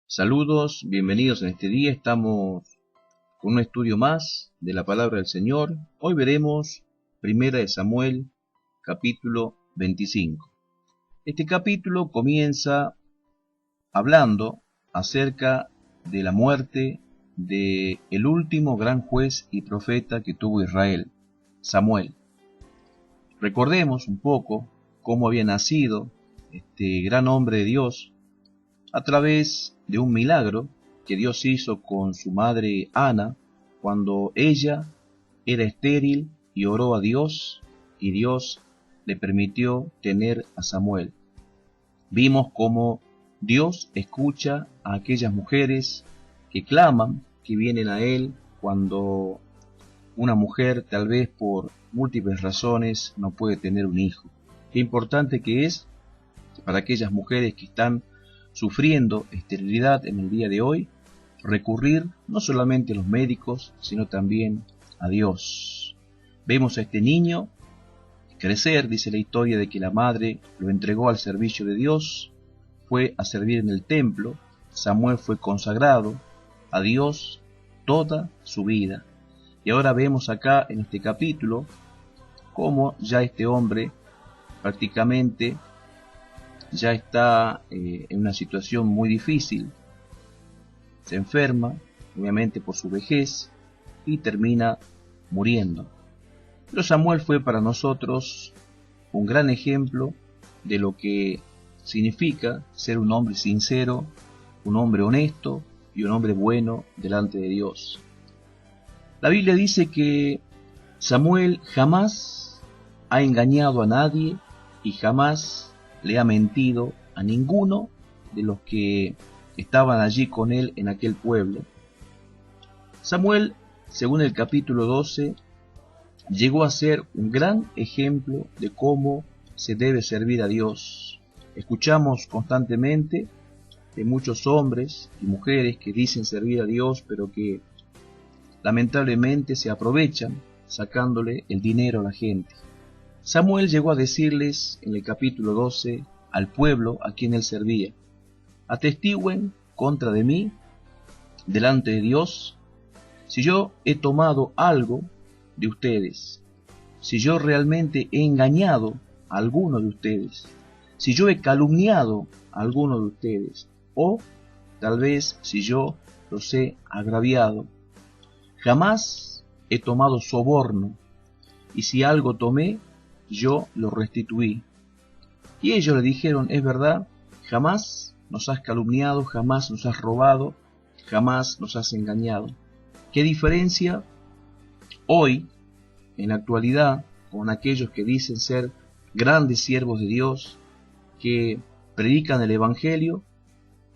Saludos, bienvenidos en este día. Estamos con un estudio más de la palabra del Señor. Hoy veremos Primera de Samuel, capítulo 25. Este capítulo comienza hablando acerca de la muerte de el último gran juez y profeta que tuvo Israel, Samuel. Recordemos un poco cómo había nacido este gran hombre de Dios a través de un milagro que Dios hizo con su madre Ana cuando ella era estéril y oró a Dios y Dios le permitió tener a Samuel. Vimos cómo Dios escucha a aquellas mujeres que claman, que vienen a Él cuando una mujer tal vez por múltiples razones no puede tener un hijo. Qué importante que es para aquellas mujeres que están sufriendo esterilidad en el día de hoy, recurrir no solamente a los médicos, sino también a Dios. Vemos a este niño crecer, dice la historia de que la madre lo entregó al servicio de Dios, fue a servir en el templo, Samuel fue consagrado a Dios toda su vida. Y ahora vemos acá en este capítulo cómo ya este hombre prácticamente ya está en una situación muy difícil, se enferma, obviamente por su vejez, y termina muriendo. Pero Samuel fue para nosotros un gran ejemplo de lo que significa ser un hombre sincero, un hombre honesto y un hombre bueno delante de Dios. La Biblia dice que Samuel jamás ha engañado a nadie y jamás le ha mentido a ninguno de los que estaban allí con él en aquel pueblo. Samuel, según el capítulo 12, llegó a ser un gran ejemplo de cómo se debe servir a Dios. Escuchamos constantemente de muchos hombres y mujeres que dicen servir a Dios, pero que lamentablemente se aprovechan sacándole el dinero a la gente. Samuel llegó a decirles en el capítulo 12 al pueblo a quien él servía: atestigüen contra de mí delante de Dios si yo he tomado algo de ustedes, si yo realmente he engañado a alguno de ustedes, si yo he calumniado a alguno de ustedes, o tal vez si yo los he agraviado. Jamás he tomado soborno, y si algo tomé, yo lo restituí. Y ellos le dijeron: es verdad, jamás nos has calumniado, jamás nos has robado, jamás nos has engañado. ¿Qué diferencia hoy, en la actualidad, con aquellos que dicen ser grandes siervos de Dios, que predican el Evangelio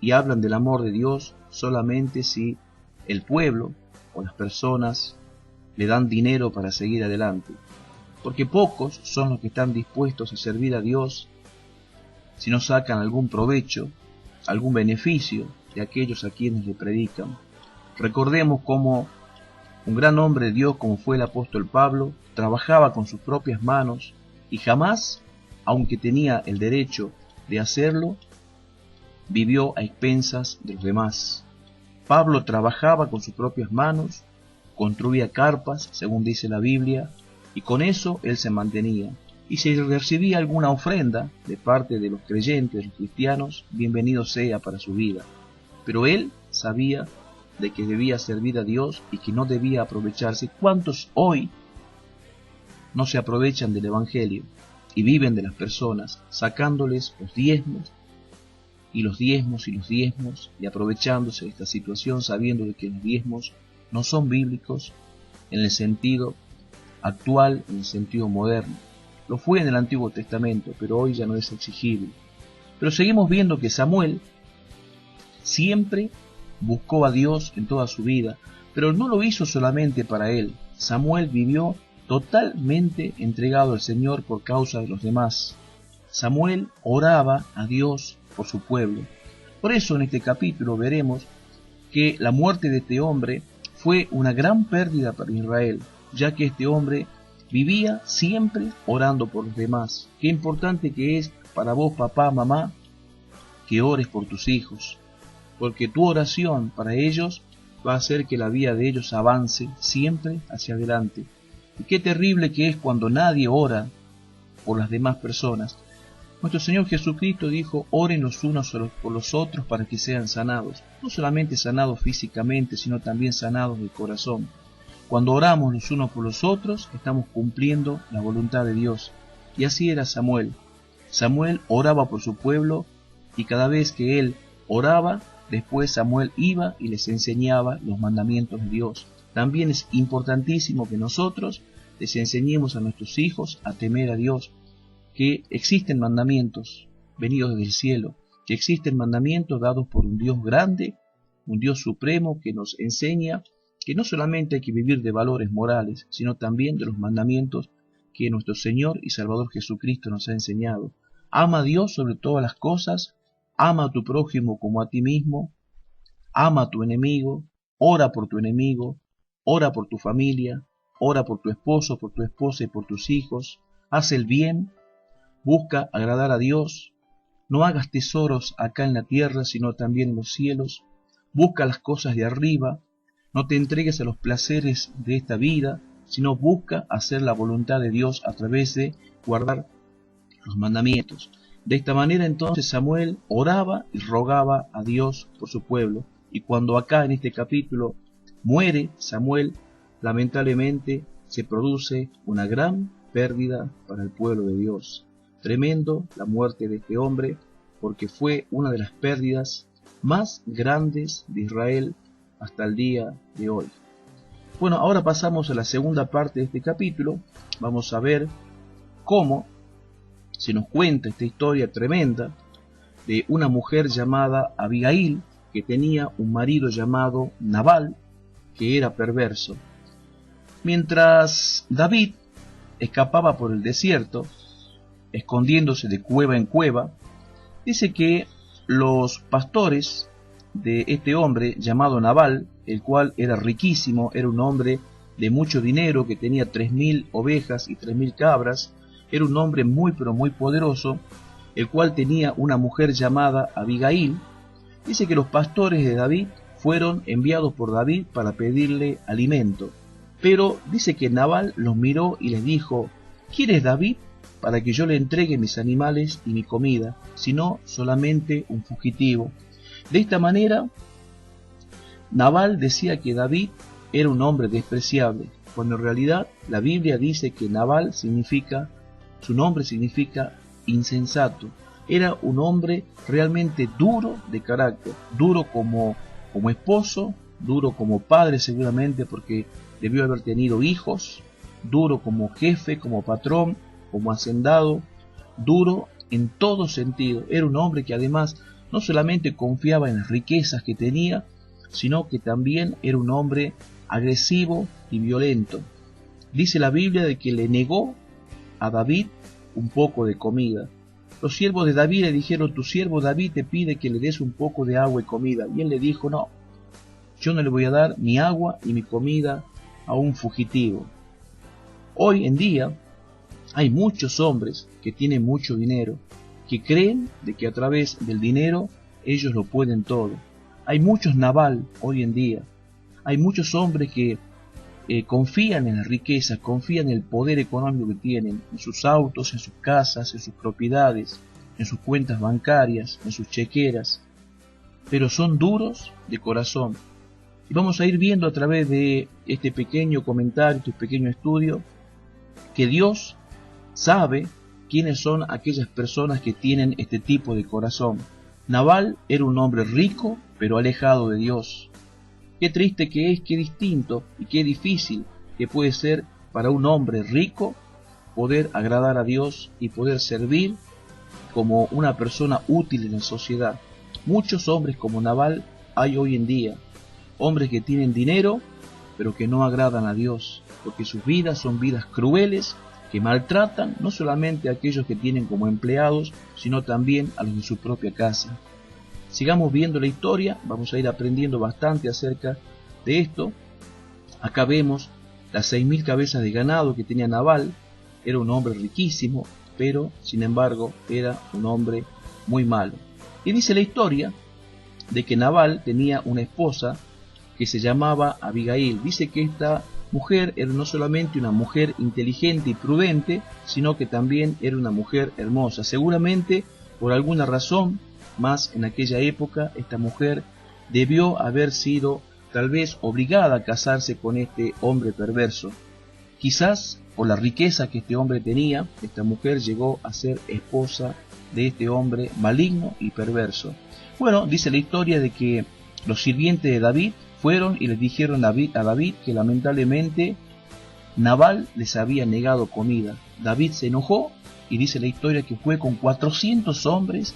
y hablan del amor de Dios solamente si el pueblo o las personas le dan dinero para seguir adelante? Porque pocos son los que están dispuestos a servir a Dios si no sacan algún provecho, algún beneficio de aquellos a quienes le predican. Recordemos cómo un gran hombre de Dios como fue el apóstol Pablo trabajaba con sus propias manos y jamás, aunque tenía el derecho de hacerlo, vivió a expensas de los demás. Pablo trabajaba con sus propias manos, construía carpas, según dice la Biblia, y con eso él se mantenía. Y si recibía alguna ofrenda de parte de los creyentes, de los cristianos, bienvenido sea para su vida. Pero él sabía de que debía servir a Dios y que no debía aprovecharse. ¿Cuántos hoy no se aprovechan del Evangelio y viven de las personas, sacándoles los diezmos y los diezmos y los diezmos, y aprovechándose de esta situación, sabiendo de que los diezmos no son bíblicos en el sentido actual, en el sentido moderno? Lo fue en el Antiguo Testamento, pero hoy ya no es exigible. Pero seguimos viendo que Samuel siempre buscó a Dios en toda su vida, pero no lo hizo solamente para él. Samuel vivió totalmente entregado al Señor por causa de los demás. Samuel oraba a Dios por su pueblo. Por eso en este capítulo veremos que la muerte de este hombre fue una gran pérdida para Israel, ya que este hombre vivía siempre orando por los demás. Qué importante que es para vos, papá, mamá, que ores por tus hijos, porque tu oración para ellos va a hacer que la vida de ellos avance siempre hacia adelante. Y qué terrible que es cuando nadie ora por las demás personas. Nuestro Señor Jesucristo dijo: oren los unos por los otros para que sean sanados. No solamente sanados físicamente, sino también sanados del corazón. Cuando oramos los unos por los otros, estamos cumpliendo la voluntad de Dios. Y así era Samuel. Samuel oraba por su pueblo, y cada vez que él oraba, después Samuel iba y les enseñaba los mandamientos de Dios. También es importantísimo que nosotros les enseñemos a nuestros hijos a temer a Dios, que existen mandamientos venidos desde el cielo, que existen mandamientos dados por un Dios grande, un Dios supremo que nos enseña que no solamente hay que vivir de valores morales, sino también de los mandamientos que nuestro Señor y Salvador Jesucristo nos ha enseñado. Ama a Dios sobre todas las cosas, ama a tu prójimo como a ti mismo, ama a tu enemigo, ora por tu enemigo, ora por tu familia, ora por tu esposo, por tu esposa y por tus hijos, haz el bien, busca agradar a Dios, no hagas tesoros acá en la tierra, sino también en los cielos, busca las cosas de arriba, no te entregues a los placeres de esta vida, sino busca hacer la voluntad de Dios a través de guardar los mandamientos. De esta manera entonces Samuel oraba y rogaba a Dios por su pueblo, y cuando acá en este capítulo muere Samuel, lamentablemente se produce una gran pérdida para el pueblo de Dios. Tremendo la muerte de este hombre, porque fue una de las pérdidas más grandes de Israel hasta el día de hoy. Bueno, ahora pasamos a la segunda parte de este capítulo. Vamos a ver cómo se nos cuenta esta historia tremenda de una mujer llamada Abigail, que tenía un marido llamado Nabal, que era perverso. Mientras David escapaba por el desierto, escondiéndose de cueva en cueva, dice que los pastores de este hombre llamado Nabal, el cual era riquísimo, era un hombre de mucho dinero, que tenía 3.000 ovejas y 3.000 cabras, era un hombre muy pero muy poderoso, el cual tenía una mujer llamada Abigail. Dice que los pastores de David fueron enviados por David para pedirle alimento, pero dice que Nabal los miró y les dijo: ¿quién es David para que yo le entregue mis animales y mi comida, sino solamente un fugitivo? De esta manera, Nabal decía que David era un hombre despreciable, cuando en realidad la Biblia dice que Nabal su nombre significa insensato. Era un hombre realmente duro de carácter, duro como esposo, duro como padre seguramente, porque debió haber tenido hijos, duro como jefe, como patrón, como hacendado, duro en todo sentido. Era un hombre que además no solamente confiaba en las riquezas que tenía, sino que también era un hombre agresivo y violento. Dice la Biblia de que le negó a David un poco de comida. Los siervos de David le dijeron: tu siervo David te pide que le des un poco de agua y comida. Y él le dijo: no, yo no le voy a dar ni agua ni mi comida a un fugitivo. Hoy en día hay muchos hombres que tienen mucho dinero, que creen de que a través del dinero ellos lo pueden todo. Hay muchos Nabal hoy en día. Hay muchos hombres que confían en la riqueza, confían en el poder económico que tienen, en sus autos, en sus casas, en sus propiedades, en sus cuentas bancarias, en sus chequeras, pero son duros de corazón. Y vamos a ir viendo a través de este pequeño comentario, este pequeño estudio, que Dios sabe quiénes son aquellas personas que tienen este tipo de corazón. Nabal era un hombre rico, pero alejado de Dios. Qué triste que es, qué distinto y qué difícil que puede ser para un hombre rico poder agradar a Dios y poder servir como una persona útil en la sociedad. Muchos hombres como Nabal hay hoy en día, hombres que tienen dinero pero que no agradan a Dios, porque sus vidas son vidas crueles, que maltratan no solamente a aquellos que tienen como empleados, sino también a los de su propia casa. Sigamos viendo la historia, vamos a ir aprendiendo bastante acerca de esto. Acá vemos las 6.000 cabezas de ganado que tenía Nabal. Era un hombre riquísimo, pero sin embargo era un hombre muy malo. Y dice la historia de que Nabal tenía una esposa que se llamaba Abigail. Dice que esta mujer era no solamente una mujer inteligente y prudente, sino que también era una mujer hermosa. Seguramente, por alguna razón, más en aquella época, esta mujer debió haber sido tal vez obligada a casarse con este hombre perverso. Quizás por la riqueza que este hombre tenía, esta mujer llegó a ser esposa de este hombre maligno y perverso. Bueno, dice la historia de que los sirvientes de David fueron y les dijeron a David que lamentablemente Nabal les había negado comida. David se enojó y dice la historia que fue con 400 hombres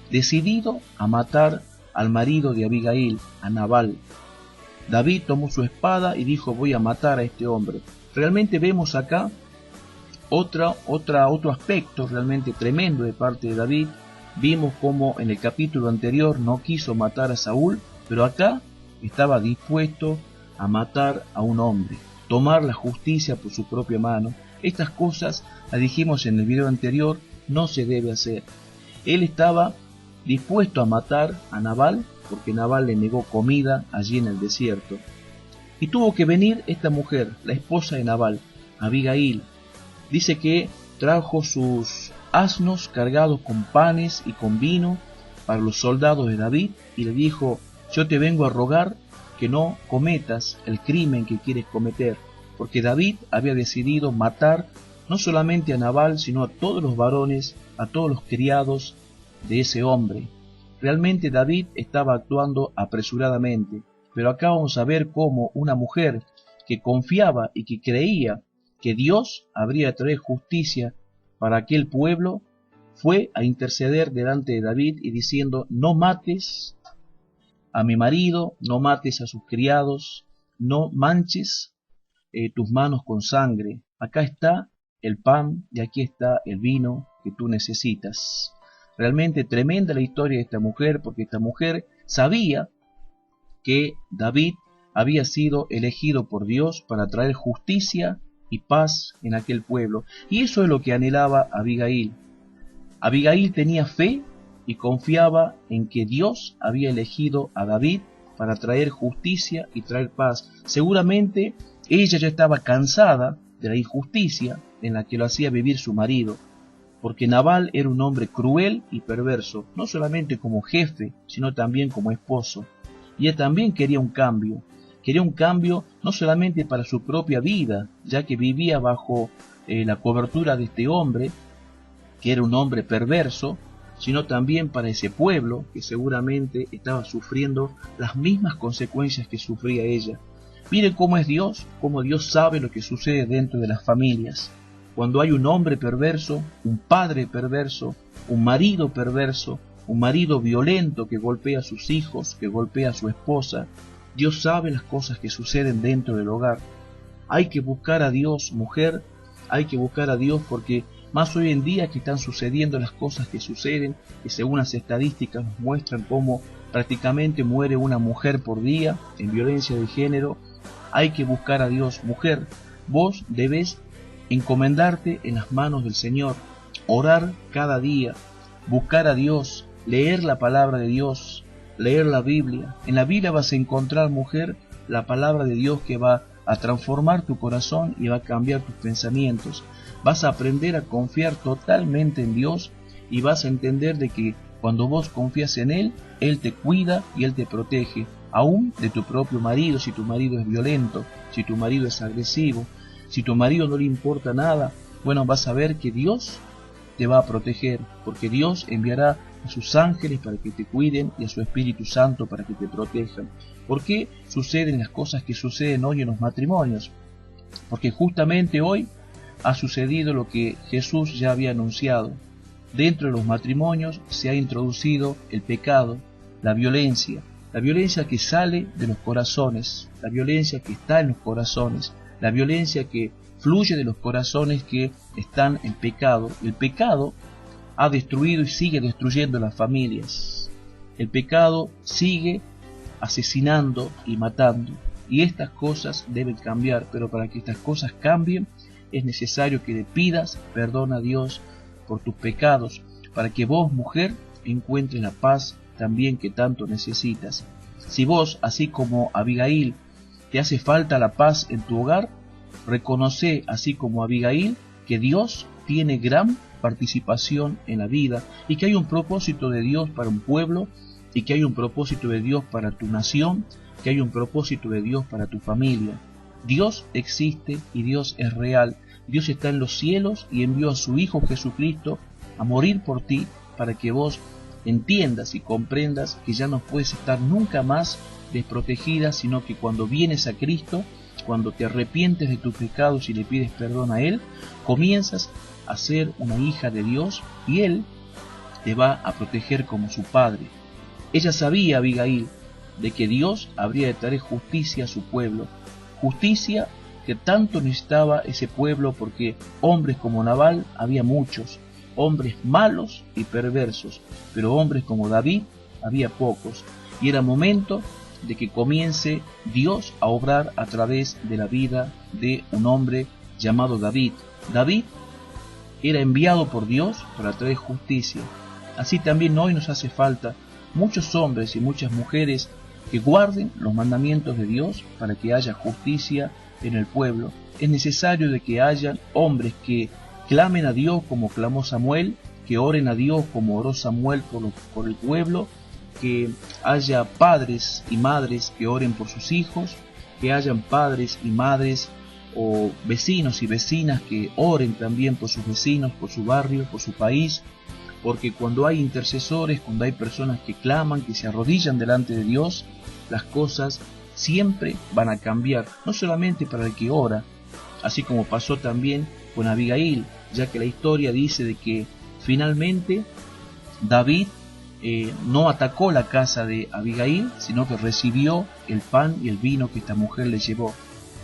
decidido a matar al marido de Abigail, a Nabal. David tomó su espada y dijo: voy a matar a este hombre. Realmente vemos acá otro aspecto realmente tremendo de parte de David. Vimos como en el capítulo anterior no quiso matar a Saúl, pero acá estaba dispuesto a matar a un hombre, tomar la justicia por su propia mano. Estas cosas, las dijimos en el video anterior, no se debe hacer. Él estaba dispuesto a matar a Nabal porque Nabal le negó comida allí en el desierto. Y tuvo que venir esta mujer, la esposa de Nabal, Abigail. Dice que trajo sus asnos cargados con panes y con vino para los soldados de David y le dijo: yo te vengo a rogar que no cometas el crimen que quieres cometer, porque David había decidido matar no solamente a Nabal, sino a todos los varones, a todos los criados de ese hombre. Realmente David estaba actuando apresuradamente, pero acá vamos a ver cómo una mujer que confiaba y que creía que Dios habría de traer justicia para aquel pueblo, fue a interceder delante de David y diciendo: no mates a mi marido, no mates a sus criados, no manches tus manos con sangre. Acá está el pan y aquí está el vino que tú necesitas. Realmente tremenda la historia de esta mujer, porque esta mujer sabía que David había sido elegido por Dios para traer justicia y paz en aquel pueblo. Y eso es lo que anhelaba Abigail. Abigail tenía fe y confiaba en que Dios había elegido a David para traer justicia y traer paz. Seguramente ella ya estaba cansada de la injusticia en la que lo hacía vivir su marido, porque Nabal era un hombre cruel y perverso, no solamente como jefe, sino también como esposo. Y ella también quería un cambio no solamente para su propia vida, ya que vivía bajo la cobertura de este hombre, que era un hombre perverso, sino también para ese pueblo que seguramente estaba sufriendo las mismas consecuencias que sufría ella. Miren cómo es Dios, cómo Dios sabe lo que sucede dentro de las familias. Cuando hay un hombre perverso, un padre perverso, un marido perverso, un marido violento que golpea a sus hijos, que golpea a su esposa, Dios sabe las cosas que suceden dentro del hogar. Hay que buscar a Dios, mujer, hay que buscar a Dios, porque más hoy en día que están sucediendo las cosas que suceden, que según las estadísticas nos muestran cómo prácticamente muere una mujer por día en violencia de género. Hay que buscar a Dios, mujer. Vos debes encomendarte en las manos del Señor, orar cada día, buscar a Dios, leer la palabra de Dios, leer la Biblia. En la Biblia vas a encontrar, mujer, la palabra de Dios que va a transformar tu corazón y va a cambiar tus pensamientos. Vas a aprender a confiar totalmente en Dios y vas a entender de que cuando vos confías en Él, Él te cuida y Él te protege, aún de tu propio marido, si tu marido es violento, si tu marido es agresivo, si tu marido no le importa nada. Bueno, vas a ver que Dios te va a proteger, porque Dios enviará a sus ángeles para que te cuiden y a su Espíritu Santo para que te protejan. ¿Por qué suceden las cosas que suceden hoy en los matrimonios? Porque justamente hoy ha sucedido lo que Jesús ya había anunciado. Dentro de los matrimonios se ha introducido el pecado, la violencia que sale de los corazones, la violencia que está en los corazones, la violencia que fluye de los corazones que están en pecado. El pecado ha destruido y sigue destruyendo las familias. El pecado sigue asesinando y matando. Y estas cosas deben cambiar, pero para que estas cosas cambien es necesario que le pidas perdón a Dios por tus pecados, para que vos, mujer, encuentres la paz también que tanto necesitas. Si vos, así como Abigail, te hace falta la paz en tu hogar, reconoce, así como Abigail, que Dios tiene gran participación en la vida y que hay un propósito de Dios para un pueblo y que hay un propósito de Dios para tu nación, que hay un propósito de Dios para tu familia. Dios existe y Dios es real. Dios está en los cielos y envió a su Hijo Jesucristo a morir por ti para que vos entiendas y comprendas que ya no puedes estar nunca más desprotegida, sino que cuando vienes a Cristo, cuando te arrepientes de tus pecados y le pides perdón a Él, comienzas a ser una hija de Dios y Él te va a proteger como su Padre. Ella sabía, Abigail, de que Dios habría de traer justicia a su pueblo, justicia que tanto necesitaba ese pueblo porque hombres como Nabal había muchos, hombres malos y perversos, pero hombres como David había pocos, y era momento de que comience Dios a obrar a través de la vida de un hombre llamado David. David era enviado por Dios para traer justicia. Así también hoy nos hace falta muchos hombres y muchas mujeres que guarden los mandamientos de Dios para que haya justicia en el pueblo. Es necesario de que haya hombres que clamen a Dios como clamó Samuel, que oren a Dios como oró Samuel por el pueblo, que haya padres y madres que oren por sus hijos, que hayan padres y madres o vecinos y vecinas que oren también por sus vecinos, por su barrio, por su país, porque cuando hay intercesores, cuando hay personas que claman, que se arrodillan delante de Dios, las cosas siempre van a cambiar, no solamente para el que ora, así como pasó también con Abigail, ya que la historia dice de que finalmente David no atacó la casa de Abigail, sino que recibió el pan y el vino que esta mujer le llevó.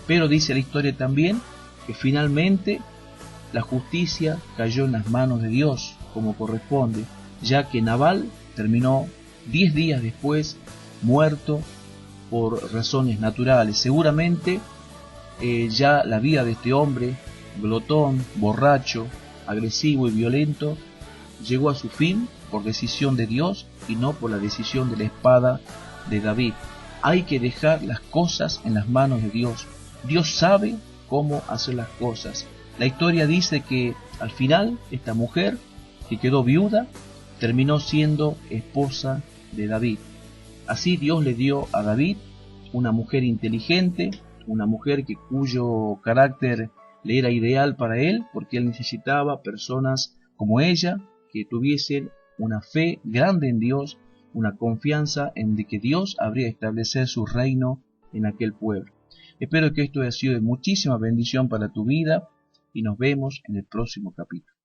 Pero dice la historia también que finalmente la justicia cayó en las manos de Dios, como corresponde, ya que Nabal terminó 10 días después muerto por razones naturales. Seguramente ya la vida de este hombre, glotón, borracho, agresivo y violento, llegó a su fin por decisión de Dios y no por la decisión de la espada de David. Hay que dejar las cosas en las manos de Dios. Dios sabe cómo hacer las cosas. La historia dice que al final esta mujer que quedó viuda terminó siendo esposa de David. Así Dios le dio a David una mujer inteligente, una mujer cuyo carácter le era ideal para él, porque él necesitaba personas como ella que tuviesen una fe grande en Dios, una confianza en de que Dios habría de establecer su reino en aquel pueblo. Espero que esto haya sido de muchísima bendición para tu vida y nos vemos en el próximo capítulo.